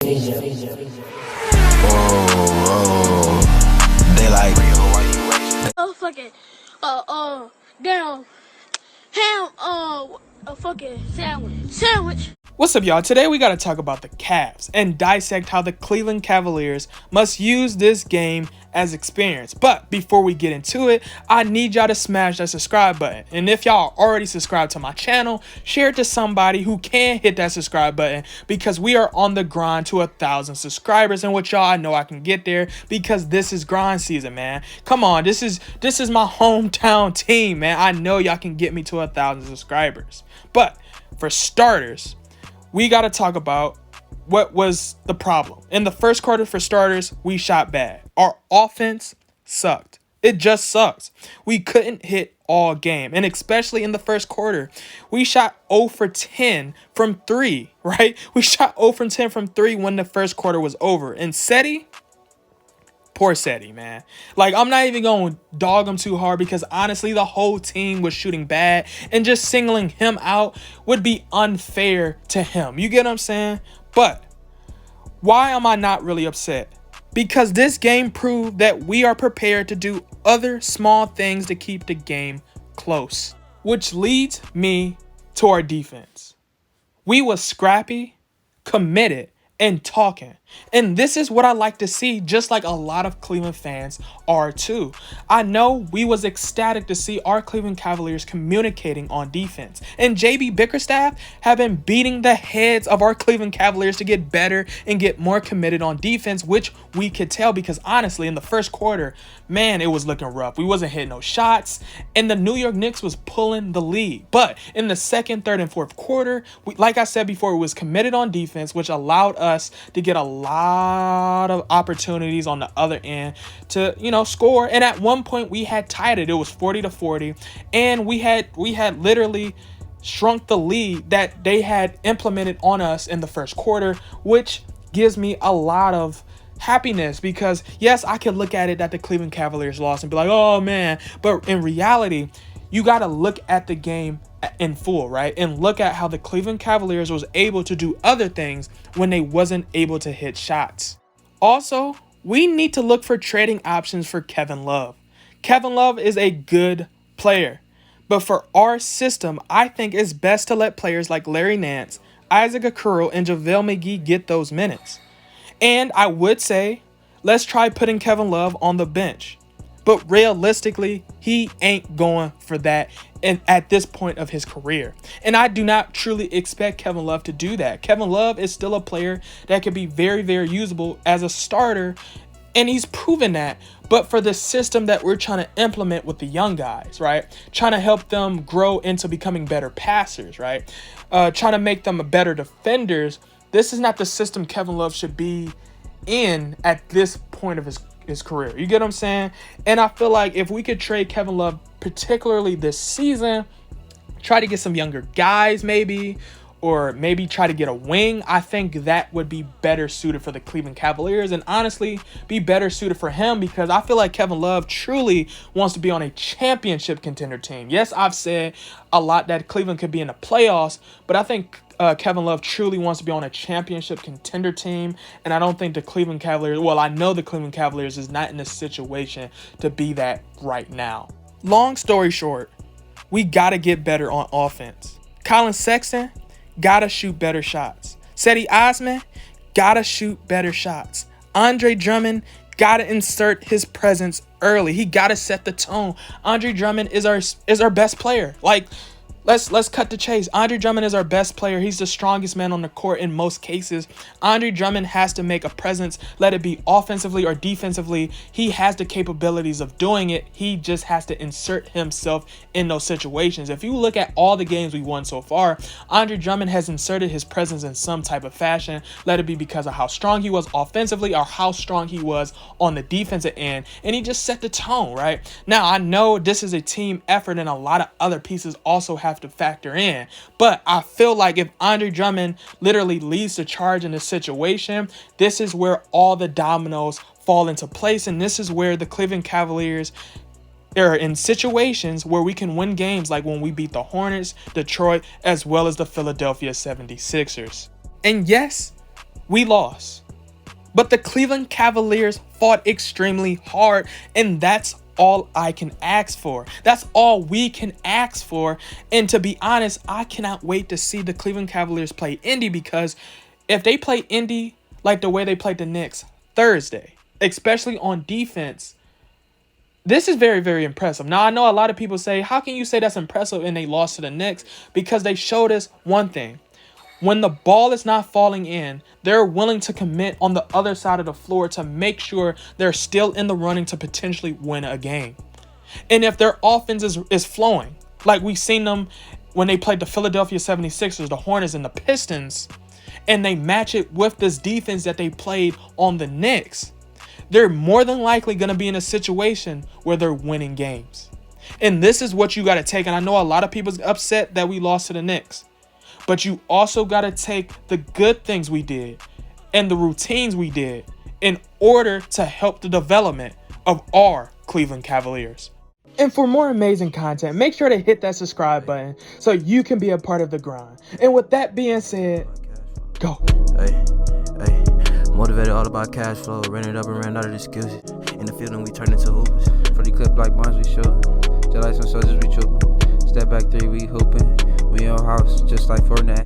They like. Oh, fucking, damn, ham, a fucking sandwich. What's up, y'all? Today we gotta talk about the Cavs and dissect how the Cleveland Cavaliers must use this game as experience. But before we get into it, I need y'all to smash that subscribe button. And if y'all are already subscribed to my channel, share it to somebody who can hit that subscribe button, because we are on the grind to 1,000 subscribers. And with y'all, I know I can get there because this is grind season, man. Come on, this is my hometown team, man. I know y'all can get me to 1,000 subscribers. But for starters, we got to talk about what was the problem. In the first quarter, for starters, we shot bad. Our offense sucked. It just sucks. We couldn't hit all game. And especially in the first quarter, we shot 0 for 10 from 3, right? We shot 0 for 10 from 3 when the first quarter was over. And poor Seti, man. Like, I'm not even going to dog him too hard, because honestly, the whole team was shooting bad, and just singling him out would be unfair to him. You get what I'm saying? But why am I not really upset? Because this game proved that we are prepared to do other small things to keep the game close. Which leads me to our defense. We was scrappy, committed, and talking. And this is what I like to see, just like a lot of Cleveland fans are too. I know we was ecstatic to see our Cleveland Cavaliers communicating on defense. And JB Bickerstaff have been beating the heads of our Cleveland Cavaliers to get better and get more committed on defense, which we could tell, because honestly, in the first quarter, man, it was looking rough. We wasn't hitting no shots, and the New York Knicks was pulling the lead. But in the second, third, and fourth quarter, like I said before, we was committed on defense, which allowed us to get a lot of opportunities on the other end to, score. And at one point we had tied it. It was 40-40, and we had literally shrunk the lead that they had implemented on us in the first quarter, which gives me a lot of happiness, because yes, I could look at it that the Cleveland Cavaliers lost and be like, oh man, but in reality, you got to look at the game in full, right? And look at how the Cleveland Cavaliers was able to do other things when they wasn't able to hit shots. Also, we need to look for trading options for Kevin Love. Kevin Love is a good player, but for our system, I think it's best to let players like Larry Nance, Isaac Okoro, and JaVale McGee get those minutes. And I would say, let's try putting Kevin Love on the bench. But realistically, he ain't going for that at this point of his career. And I do not truly expect Kevin Love to do that. Kevin Love is still a player that could be very, very usable as a starter, and he's proven that. But for the system that we're trying to implement with the young guys, right? Trying to help them grow into becoming better passers, right? Trying to make them better defenders. This is not the system Kevin Love should be in at this point of his career. You get what I'm saying? And I feel like if we could trade Kevin Love, particularly this season, try to get some younger guys maybe, or maybe try to get a wing, I think that would be better suited for the Cleveland Cavaliers, and honestly be better suited for him, because I feel like Kevin Love truly wants to be on a championship contender team. Yes, I've said a lot that Cleveland could be in the playoffs, but I think Kevin Love truly wants to be on a championship contender team, and I don't think the Cleveland Cavaliers, well, I know the Cleveland Cavaliers is not in a situation to be that right now. Long story short, we got to get better on offense. Collin Sexton got to shoot better shots. Cedi Osman got to shoot better shots. Andre Drummond got to insert his presence early. He got to set the tone. Andre Drummond is our best player. Like, Let's cut the chase. Andre Drummond is our best player. He's the strongest man on the court in most cases. Andre Drummond has to make a presence, let it be offensively or defensively. He has the capabilities of doing it. He just has to insert himself in those situations. If you look at all the games we won so far, Andre Drummond has inserted his presence in some type of fashion, let it be because of how strong he was offensively or how strong he was on the defensive end, and he just set the tone, right? Now, I know this is a team effort and a lot of other pieces also have to factor in, but I feel like if Andre Drummond literally leads the charge in this situation, this is where all the dominoes fall into place, and this is where the Cleveland Cavaliers are in situations where we can win games, like when we beat the Hornets, Detroit, as well as the Philadelphia 76ers. And yes, we lost. But the Cleveland Cavaliers fought extremely hard, and that's all I can ask for. That's all we can ask for. And to be honest, I cannot wait to see the Cleveland Cavaliers play Indy, because if they play Indy like the way they played the Knicks Thursday, especially on defense, this is very, very impressive. Now, I know a lot of people say, how can you say that's impressive and they lost to the Knicks? Because they showed us one thing. When the ball is not falling in, they're willing to commit on the other side of the floor to make sure they're still in the running to potentially win a game. And if their offense is flowing, like we've seen them when they played the Philadelphia 76ers, the Hornets, and the Pistons, and they match it with this defense that they played on the Knicks, they're more than likely going to be in a situation where they're winning games. And this is what you got to take. And I know a lot of people's upset that we lost to the Knicks, but you also got to take the good things we did and the routines we did in order to help the development of our Cleveland Cavaliers. And for more amazing content, make sure to hit that subscribe button so you can be a part of the grind. And with that being said, go. Hey. Motivated all about cash flow, ran it up and ran out of excuses. In the field and we turned into hoopers. For the clip like bonds we shoot. Just like some soldiers we trooping. Step back 3, we hooping. We on house just like Fortnite.